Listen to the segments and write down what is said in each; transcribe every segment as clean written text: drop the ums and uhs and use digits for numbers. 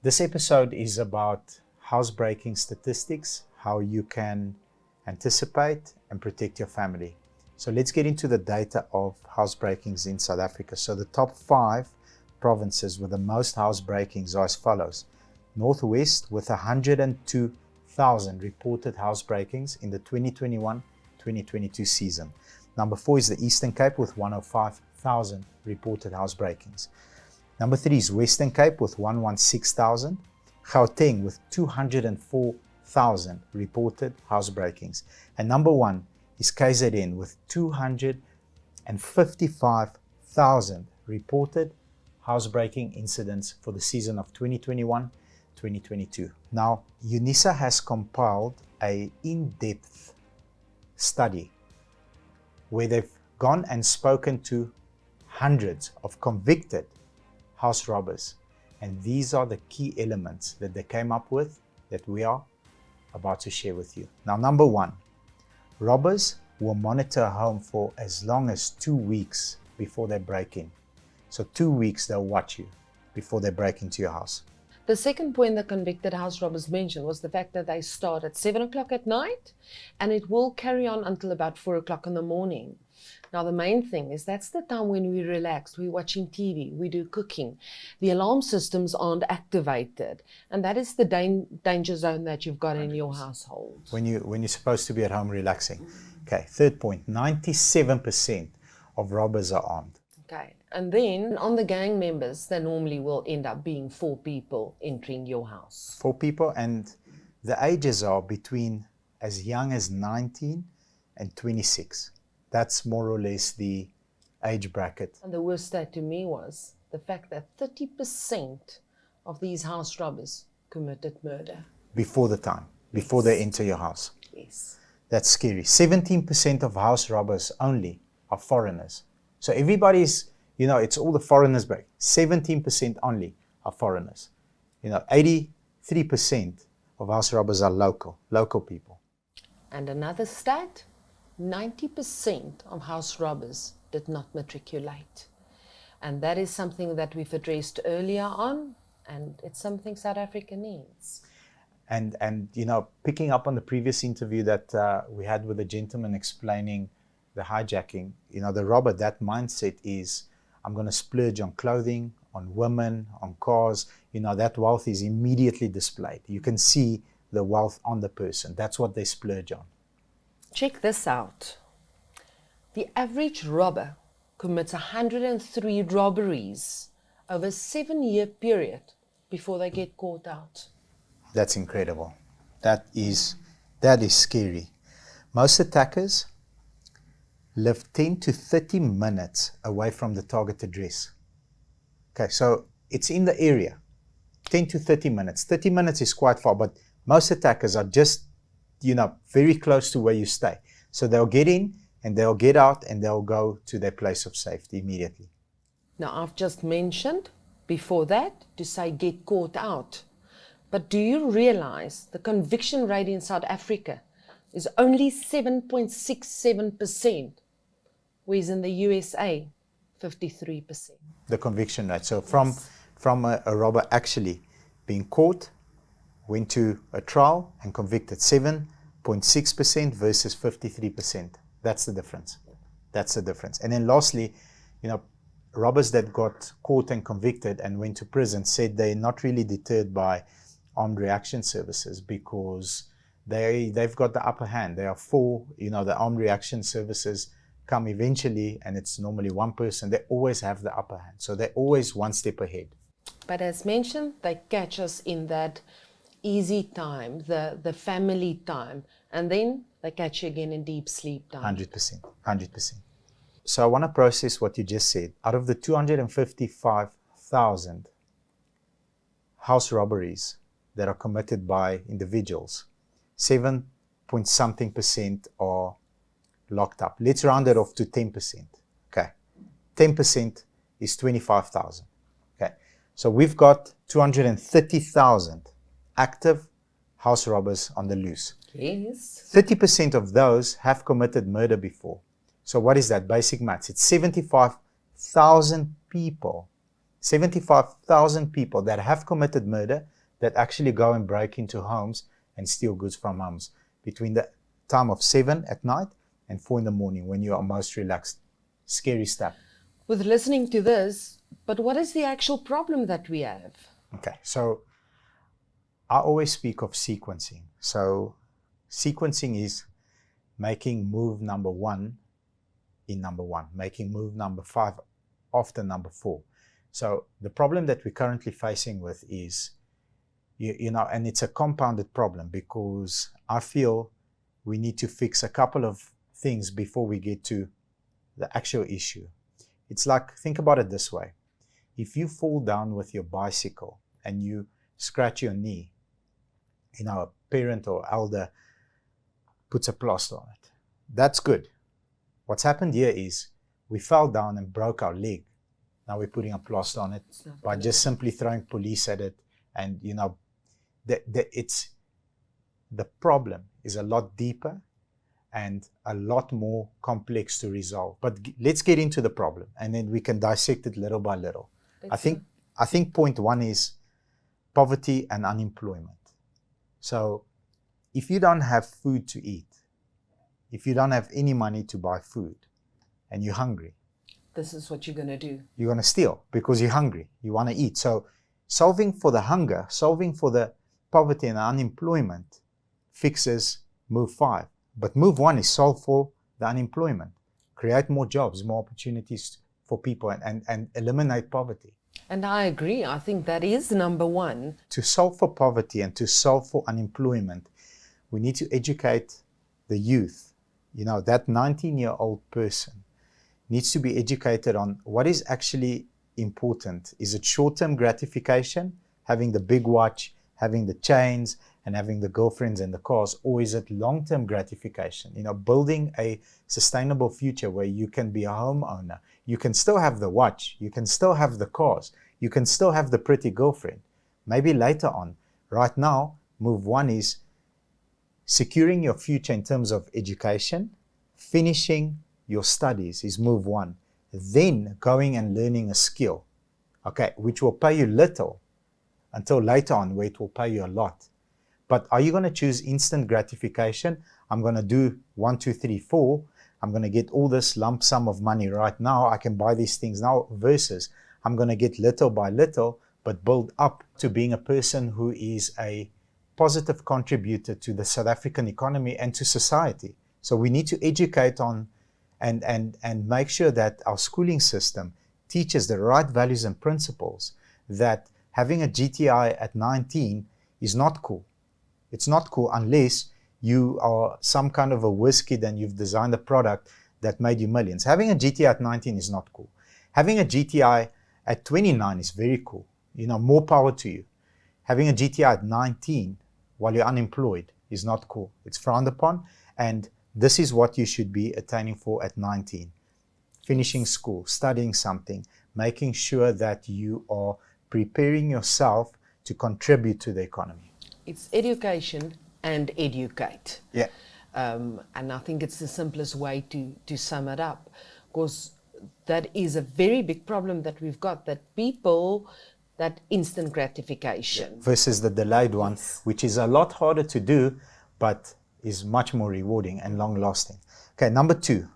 This episode is about housebreaking statistics, how you can anticipate and protect your family. So let's get into the data of housebreakings in South Africa. So the top 5 provinces with the most housebreakings are as follows. Northwest with 102,000 reported housebreakings in the 2021-2022 season. Number 4 is the Eastern Cape with 105,000 reported housebreakings. Number 3 is Western Cape with 116,000. Gauteng with 204,000 reported housebreakings. And number 1 is KZN with 255,000 reported housebreaking incidents for the season of 2021-2022. Now, UNISA has compiled an in-depth study where they've gone and spoken to hundreds of convicted house robbers. And these are the key elements that they came up with that we are about to share with you. Now, number 1, robbers will monitor a home for as long as 2 weeks before they break in. So 2 weeks they'll watch you before they break into your house. The second point the convicted house robbers mentioned was the fact that they start at 7 o'clock at night and it will carry on until about 4 o'clock in the morning. Now, the main thing is that's the time when we relax, we're watching TV, we do cooking. The alarm systems aren't activated. And that is the danger zone that you've got in your household. When you're supposed to be at home relaxing. Okay, third point, 97% of robbers are armed. Okay, and then on the gang members, they normally will end up being 4 people entering your house. 4 people, and the ages are between as young as 19 and 26. That's more or less the age bracket. And the worst stat to me was the fact that 30% of these house robbers committed murder. Before the time, before they enter your house. Yes. That's scary. 17% of house robbers only are foreigners. So everybody's, it's all the foreigners break. 17% only are foreigners. 83% of house robbers are local people. And another stat, 90% of house robbers did not matriculate. And that is something that we've addressed earlier on, and it's something South Africa needs. And picking up on the previous interview that we had with a gentleman explaining the hijacking, the robber, that mindset is, I'm going to splurge on clothing, on women, on cars. That wealth is immediately displayed. You can see the wealth on the person. That's what they splurge on. Check this out. The average robber commits 103 robberies over a 7-year period before they get caught out. That's incredible. That is scary. Most attackers live 10 to 30 minutes away from the target address. Okay, so it's in the area. 10 to 30 minutes. 30 minutes is quite far, but most attackers are just very close to where you stay. So they'll get in and they'll get out and they'll go to their place of safety immediately. Now, I've just mentioned before that to say get caught out. But do you realize the conviction rate in South Africa is only 7.67%, whereas in the USA, 53%. The conviction rate. So from a robber actually being caught, went to a trial and convicted, 7.6% versus 53%. That's the difference. And then lastly, robbers that got caught and convicted and went to prison said they're not really deterred by armed reaction services because they've got the upper hand. They are the armed reaction services come eventually, and it's normally one person. They always have the upper hand. So they're always one step ahead. But as mentioned, they catch us in that easy time, the family time, and then they catch you again in deep sleep time. 100%. So I want to process what you just said. Out of the 255,000 house robberies that are committed by individuals, 7-point-something% are locked up. Let's round it off to 10%. Okay, 10% is 25,000. Okay, so we've got 230,000 active house robbers on the loose. Yes. 30% of those have committed murder before. So what is that? Basic maths. It's 75,000 people 75,000 people that have committed murder that actually go and break into homes and steal goods from homes between the time of 7 at night and 4 in the morning when you are most relaxed. Scary stuff. With listening to this, but what is the actual problem that we have? Okay, so I always speak of sequencing. So sequencing is making move number 1 in number 1, making move number 5 after number 4. So the problem that we're currently facing with is, you know, and it's a compounded problem because I feel we need to fix a couple of things before we get to the actual issue. It's like, think about it this way. If you fall down with your bicycle and you scratch your knee, you know, a parent or elder puts a plaster on it. That's good. What's happened here is we fell down and broke our leg. Now we're putting a plaster on it by just simply throwing police at it. And, you know, the problem is a lot deeper and a lot more complex to resolve. But let's get into the problem and then we can dissect it little by little. I think point 1 is poverty and unemployment. So if you don't have food to eat, if you don't have any money to buy food and you're hungry, this is what you're going to do. You're going to steal because you're hungry. You want to eat. So solving for the hunger, solving for the poverty and unemployment fixes move 5. But move 1 is solve for the unemployment. Create more jobs, more opportunities for people and eliminate poverty. And I agree. I think that is number 1. To solve for poverty and to solve for unemployment, we need to educate the youth. You know, that 19-year-old person needs to be educated on what is actually important. Is it short-term gratification, having the big watch, having the chains, and having the girlfriends and the cars, or is it long-term gratification? You know, building a sustainable future where you can be a homeowner. You can still have the watch, you can still have the cars, you can still have the pretty girlfriend. Maybe later on. Right now, move 1 is securing your future in terms of education, finishing your studies is move 1. Then going and learning a skill, okay, which will pay you little until later on where it will pay you a lot. But are you going to choose instant gratification? I'm going to do 1, 2, 3, 4. I'm going to get all this lump sum of money right now. I can buy these things now versus I'm going to get little by little, but build up to being a person who is a positive contributor to the South African economy and to society. So we need to educate on and make sure that our schooling system teaches the right values and principles, that having a GTI at 19 is not cool. It's not cool unless you are some kind of a whiz kid and you've designed a product that made you millions. Having a GTI at 19 is not cool. Having a GTI at 29 is very cool. You know, more power to you. Having a GTI at 19 while you're unemployed is not cool. It's frowned upon, and this is what you should be attaining for at 19. Finishing school, studying something, making sure that you are preparing yourself to contribute to the economy. It's education and educate. Yeah. And I think it's the simplest way to sum it up, because that is a very big problem that we've got, that people, that instant gratification. Versus the delayed one, Yes. which is a lot harder to do, but is much more rewarding and long-lasting. Okay, number 2,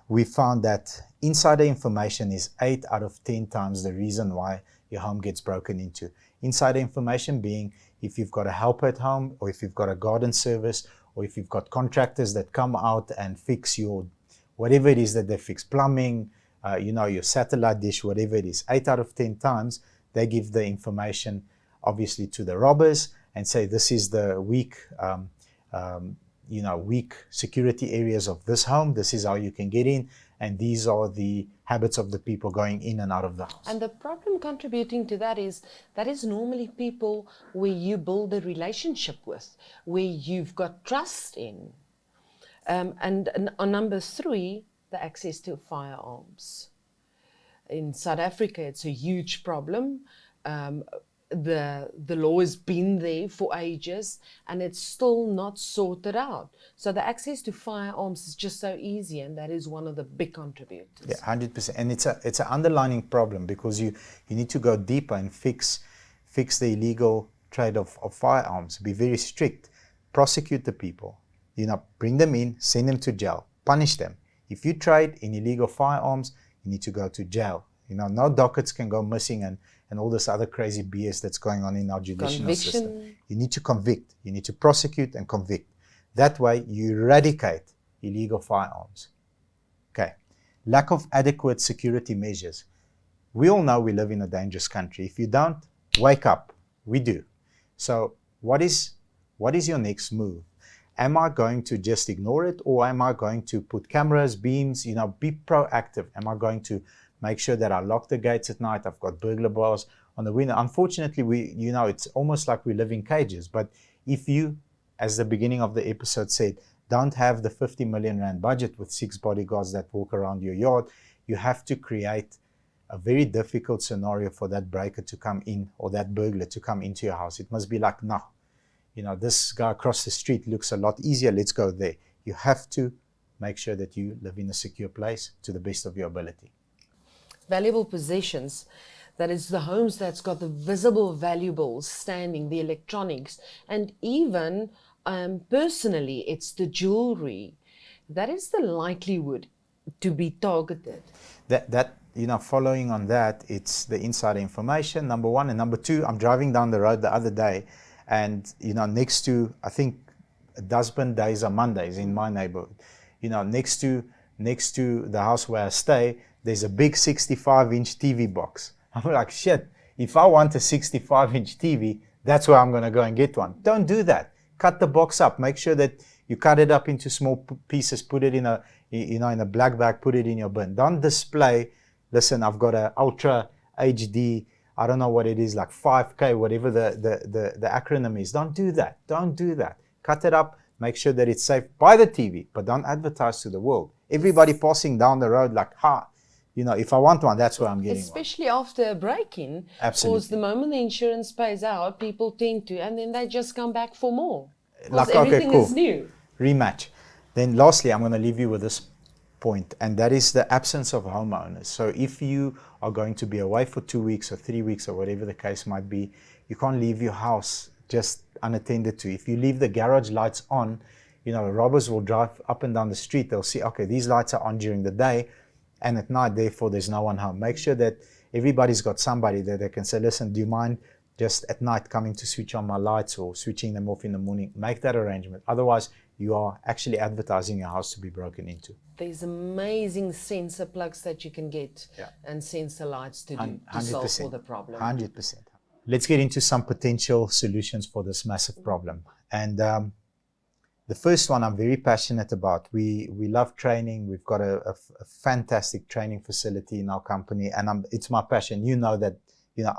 we found that insider information is 8 out of 10 times the reason why your home gets broken into. Insider information being if you've got a helper at home, or if you've got a garden service, or if you've got contractors that come out and fix your, whatever it is that they fix, plumbing, you know, your satellite dish, whatever it is. 8 out of 10 times, they give the information, obviously, to the robbers and say, this is the weak security areas of this home. This is how you can get in. And these are the habits of the people going in and out of the house. And the problem contributing to that is normally people where you build a relationship with, where you've got trust in. And on number 3, the access to firearms. In South Africa, it's a huge problem. the law has been there for ages and it's still not sorted out. So the access to firearms is just so easy, and that is one of the big contributors. Yeah, 100%. And it's an underlining problem, because you need to go deeper and fix the illegal trade of firearms. Be very strict, prosecute the people, bring them in, send them to jail, punish them. If you trade in illegal firearms, you need to go to jail. No dockets can go missing and all this other crazy BS that's going on in our judicial system. You need to convict. You need to prosecute and convict. That way, you eradicate illegal firearms. Okay. Lack of adequate security measures. We all know we live in a dangerous country. If you don't, wake up. We do. So what is your next move? Am I going to just ignore it, or am I going to put cameras, beams, be proactive? Am I going to make sure that I lock the gates at night? I've got burglar bars on the window. Unfortunately, it's almost like we live in cages. But if you, as the beginning of the episode said, don't have the 50 million rand budget with 6 bodyguards that walk around your yard, you have to create a very difficult scenario for that breaker to come in, or that burglar to come into your house. It must be like, no, this guy across the street looks a lot easier, let's go there. You have to make sure that you live in a secure place to the best of your ability. Valuable possessions, that is the homes that's got the visible valuables standing, the electronics, and even personally, it's the jewelry. That is the likelihood to be targeted. That following on that, it's the insider information, number one. And number two, I'm driving down the road the other day, and next to, I think, Dustbin Days are Mondays in my neighborhood. Next to the house where I stay, there's a big 65-inch TV box. I'm like, shit, if I want a 65-inch TV, that's where I'm going to go and get one. Don't do that. Cut the box up. Make sure that you cut it up into small pieces, put it in a black bag, put it in your bin. Don't display, listen, I've got a Ultra HD, I don't know what it is, like 5K, whatever the acronym is. Don't do that. Don't do that. Cut it up. Make sure that it's safe. Buy the TV, but don't advertise to the world. Everybody passing down the road like, if I want one, that's where I'm getting Especially one. After a break-in. Absolutely. Because the moment the insurance pays out, people tend to, and then they just come back for more. Like, everything okay, cool. is new. Rematch. Then lastly, I'm going to leave you with this point, and that is the absence of homeowners. So if you are going to be away for 2 weeks or 3 weeks or whatever the case might be, you can't leave your house just unattended to. If you leave the garage lights on, robbers will drive up and down the street. They'll see, okay, these lights are on during the day, and at night, therefore, there's no one home. Make sure that everybody's got somebody that they can say, listen, do you mind just at night coming to switch on my lights or switching them off in the morning? Make that arrangement. Otherwise, you are actually advertising your house to be broken into. There's amazing sensor plugs that you can get, and sensor lights to solve for the problem. 100%. Let's get into some potential solutions for this massive problem. And the first one I'm very passionate about. We love training. We've got a fantastic training facility in our company, and it's my passion. You know that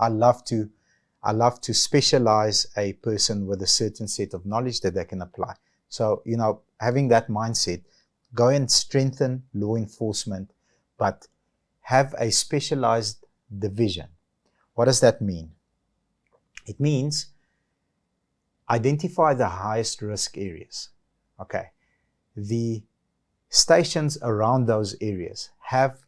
I love to specialize a person with a certain set of knowledge that they can apply. So having that mindset, go and strengthen law enforcement, but have a specialized division. What does that mean? It means identify the highest risk areas. Okay. The stations around those areas have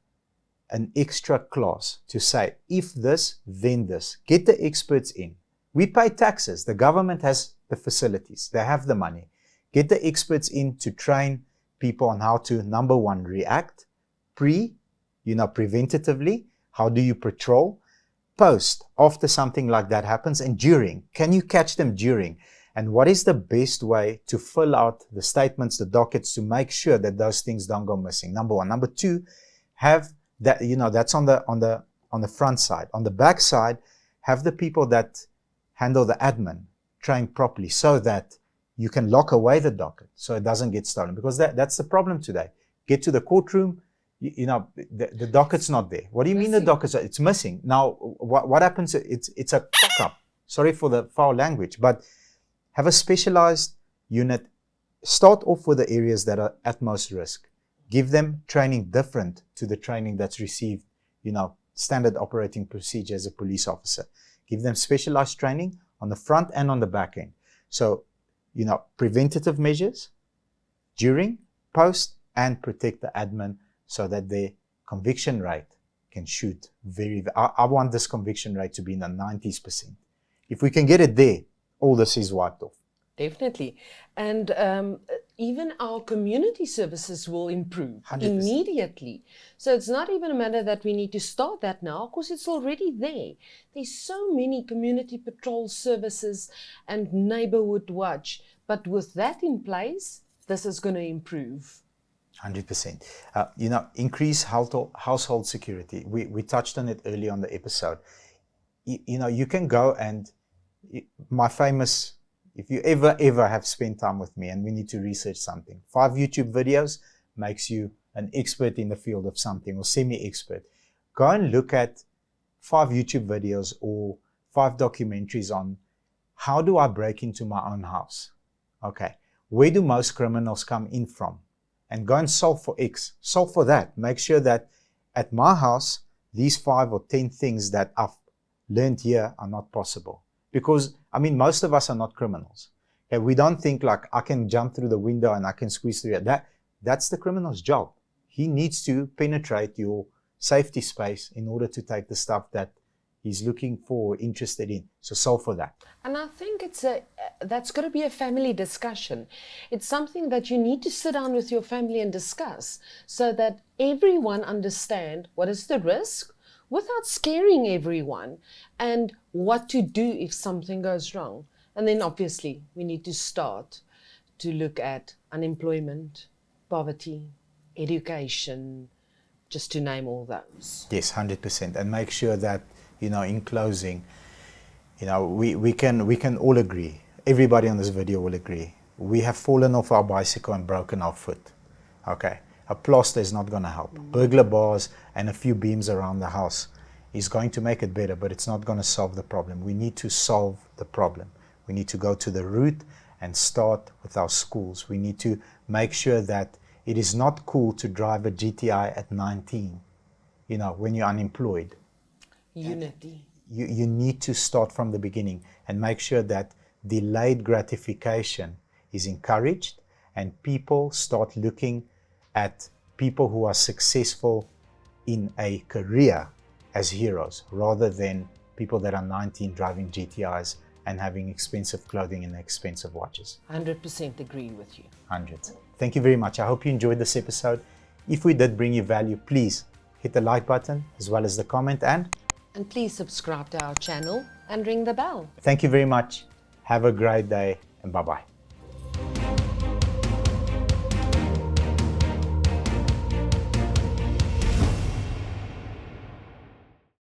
an extra clause to say, if this, then this. Get the experts in. We pay taxes. The government has the facilities. They have the money. Get the experts in to train people on how to, number one, react, preventatively. How do you patrol? Post, after something like that happens, and during. Can you catch them during? And what is the best way to fill out the statements, the dockets, to make sure that those things don't go missing? Number one. Number two, have that, that's on the front side. On the back side, have the people that handle the admin trained properly so that you can lock away the docket so it doesn't get stolen. Because that's the problem today. Get to the courtroom, the docket's not there. What do you mean the docket's? It's missing. Now, what happens? It's a cock-up. Sorry for the foul language, but have a specialized unit. Start off with the areas that are at most risk. Give them training different to the training that's received, standard operating procedure as a police officer. give them specialized training on the front and on the back end. So, preventative measures during, post, and protect the admin so that their conviction rate can shoot I want this conviction rate to be in the 90s%. If we can get it there, all this is wiped off. Definitely. And even our community services will improve 100%. immediately. So it's not even a matter that we need to start that now, because it's already there. There's so many community patrol services and neighborhood watch. But with that in place, this is going to improve. 100%. Increase household security. We touched on it earlier on the episode. You can go and my famous, if you ever have spent time with me and we need to research something, 5 YouTube videos makes you an expert in the field of something or semi-expert. Go and look at 5 YouTube videos or 5 documentaries on how do I break into my own house? Okay, where do most criminals come in from? And go and solve for X, solve for that. Make sure that at my house, these 5 or 10 things that I've learned here are not possible. Because, most of us are not criminals. Okay, we don't think like I can jump through the window and I can squeeze through it. That's the criminal's job. He needs to penetrate your safety space in order to take the stuff that he's looking for, interested in. So solve for that. And I think that's got to be a family discussion. It's something that you need to sit down with your family and discuss so that everyone understand what is the risk without scaring everyone and what to do if something goes wrong. And then obviously we need to start to look at unemployment, poverty, education, just to name all those. Yes, 100%. And make sure that, in closing, we can all agree, everybody on this video will agree, we have fallen off our bicycle and broken our foot. Okay, a plaster is not going to help. Burglar bars and a few beams around the house is going to make it better, but it's not going to solve the problem. We need to solve the problem. We need to go to the root and start with our schools. We need to make sure that it is not cool to drive a GTI at 19, when you're unemployed. Unity. You need to start from the beginning and make sure that delayed gratification is encouraged and people start looking at people who are successful in a career as heroes rather than people that are 19 driving GTIs and having expensive clothing and expensive watches. 100% agree with you. Hundreds. Thank you very much. I hope you enjoyed this episode. If we did bring you value, please hit the like button as well as the comment and please subscribe to our channel and ring the bell. Thank you very much. Have a great day and bye-bye.